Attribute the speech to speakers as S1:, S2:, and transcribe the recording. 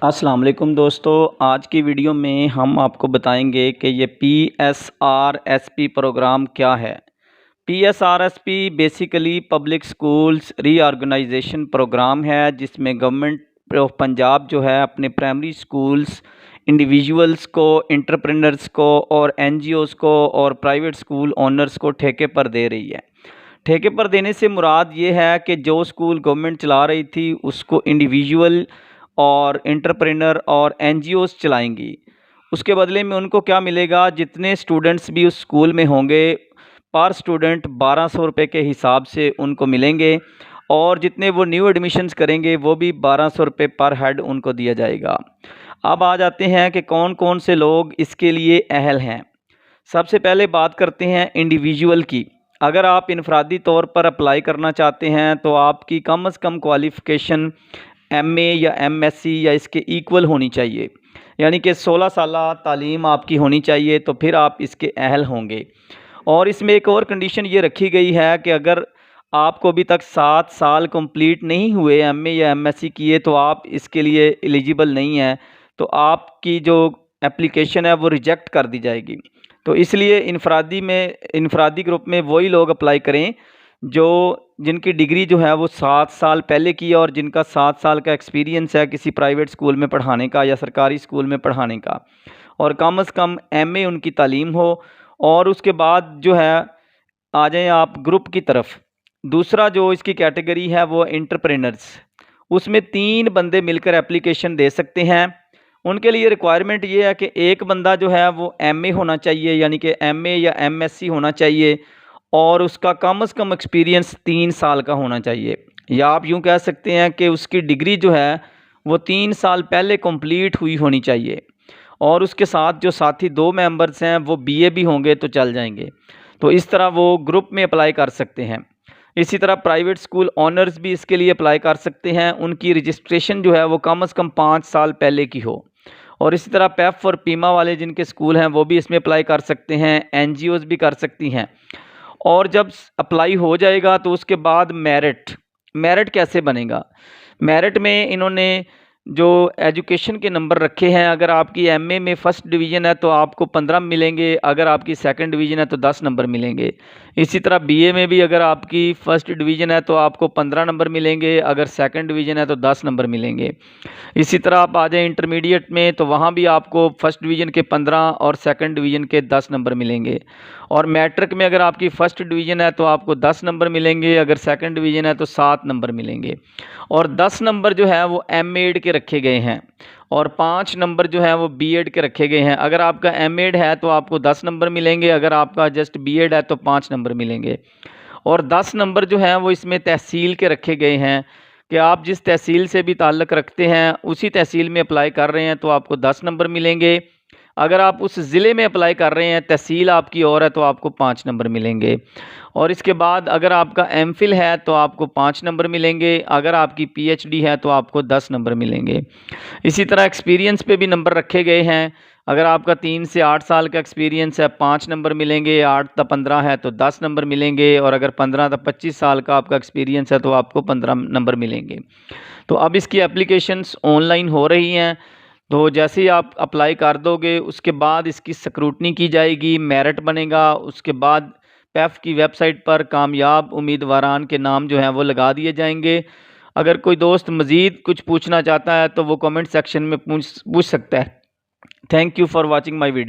S1: अस्सलाम वालेकुम दोस्तों, आज की वीडियो में हम आपको बताएंगे कि ये PSRSP प्रोग्राम क्या है। PSRSP basically public schools reorganisation programme है, जिसमें गवर्नमेंट ऑफ पंजाब जो है अपने प्राइमरी स्कूल्स, इंडिविजुअल्स को, एंटरप्रेन्योर्स को और NGOs को और प्राइवेट स्कूल ओनर्स को ठेके पर दे रही है। ठेके पर देने से मुराद ये है कि जो स्कूल गवर्नमेंट चला रही थी उसको इंडिविजुअल और एंटरप्रेन्योर और NGOs चलाएंगी। उसके बदले में उनको क्या मिलेगा, जितने स्टूडेंट्स भी उस स्कूल में होंगे पर स्टूडेंट 1200 रुपये के हिसाब से उनको मिलेंगे, और जितने वो न्यू एडमिशन्स करेंगे वो भी 1200 रुपये पर हेड उनको दिया जाएगा। अब आ जाते हैं कि कौन कौन से लोग इसके लिए अहल हैं। सबसे पहले बात करते हैं इंडिविजुअल की। अगर आप इनफरादी तौर पर अप्लाई करना चाहते हैं तो आपकी कम से कम क्वालिफ़िकेशन MA या MSc या इसके इक्वल होनी चाहिए, यानी कि 16 साल तालीम आपकी होनी चाहिए, तो फिर आप इसके अहल होंगे। और इसमें एक और कंडीशन ये रखी गई है कि अगर आपको अभी तक 7 साल कंप्लीट नहीं हुए MA या MSc किए तो आप इसके लिए एलिजिबल नहीं हैं, तो आपकी जो एप्लीकेशन है वो रिजेक्ट कर दी जाएगी। तो इसलिए इनफरादी ग्रुप में वही लोग अप्लाई करें जो जिनकी डिग्री जो है वो 7 साल पहले की है और जिनका 7 साल का एक्सपीरियंस है किसी प्राइवेट स्कूल में पढ़ाने का या सरकारी स्कूल में पढ़ाने का, और कम से कम MA उनकी तालीम हो। और उसके बाद जो है आ जाएं आप ग्रुप की तरफ। दूसरा जो इसकी कैटेगरी है वो एंटरप्रेन्योर्स। उसमें 3 बंदे मिलकर एप्लीकेशन दे सकते हैं। उनके लिए रिक्वायरमेंट ये है कि एक बंदा जो है वो MA होना चाहिए, यानी कि MA या MSc होना चाहिए, और उसका कम से कम एक्सपीरियंस 3 साल का होना चाहिए। या आप यूँ कह सकते हैं कि उसकी डिग्री जो है वो 3 साल पहले कंप्लीट हुई होनी चाहिए, और उसके साथ जो साथी 2 मेंबर्स हैं वो BA भी होंगे तो चल जाएंगे। तो इस तरह वो ग्रुप में अप्लाई कर सकते हैं। इसी तरह प्राइवेट स्कूल ओनर्स भी इसके लिए अप्लाई कर सकते हैं। उनकी रजिस्ट्रेशन जो है वो कम से कम 5 साल पहले की हो। और इसी तरह PEF और PIMA वाले जिनके स्कूल हैं वो भी इसमें अप्लाई कर सकते हैं, NGOs भी कर सकती हैं। और जब अप्लाई हो जाएगा तो उसके बाद मेरिट कैसे बनेगा। मेरिट में इन्होंने जो एजुकेशन के नंबर रखे हैं, अगर आपकी MA में फ़र्स्ट डिवीज़न है तो आपको 15 मिलेंगे, अगर आपकी सेकंड डिवीज़न है तो 10 नंबर मिलेंगे। इसी तरह BA में भी अगर आपकी फ़र्स्ट डिवीज़न है तो आपको 15 नंबर मिलेंगे, अगर सेकंड डिवीज़न है तो 10 नंबर मिलेंगे। इसी तरह आप आ जाएँ इंटरमीडिएट में, तो वहाँ भी आपको फ़र्स्ट डिवीज़न के 15 और सेकंड डिवीज़न के 10 नंबर मिलेंगे। और मैट्रिक में अगर आपकी फ़र्स्ट डिवीज़न है तो आपको 10 नंबर मिलेंगे, अगर सेकंड डिवीज़न है तो 7 नंबर मिलेंगे। और 10 नंबर जो है वो MA के रखे गए हैं, और 5 नंबर जो है वो BEd के रखे गए हैं। अगर आपका MA है तो आपको 10 नंबर मिलेंगे, अगर आपका जस्ट BEd है तो 5 नंबर मिलेंगे। और 10 नंबर जो हैं वो इसमें तहसील के रखे गए हैं कि आप जिस तहसील से भी ताल्लुक़ रखते हैं उसी तहसील में अप्लाई कर रहे हैं तो आपको 10 नंबर मिलेंगे। अगर आप उस ज़िले में अप्लाई कर रहे हैं, तहसील आपकी और है, तो आपको 5 नंबर मिलेंगे। और इसके बाद अगर आपका MPhil है तो आपको 5 नंबर मिलेंगे, अगर आपकी PhD है तो आपको 10 नंबर मिलेंगे। इसी तरह एक्सपीरियंस पे भी नंबर रखे गए हैं। अगर आपका 3 से 8 साल का एक्सपीरियंस है 5 नंबर मिलेंगे, 8 से 15 है तो 10 नंबर मिलेंगे, और अगर 15 से 25 साल का आपका एक्सपीरियंस है तो आपको 15 नंबर मिलेंगे। तो अब इसकी एप्लीकेशंस ऑनलाइन हो रही हैं, तो जैसे ही आप अप्लाई कर दोगे उसके बाद इसकी स्क्रूटनी की जाएगी, मेरिट बनेगा। उसके बाद PEF की वेबसाइट पर कामयाब उम्मीदवारान के नाम जो हैं वो लगा दिए जाएंगे। अगर कोई दोस्त मज़ीद कुछ पूछना चाहता है तो वो कमेंट सेक्शन में पूछ सकता है। Thank you for watching my video.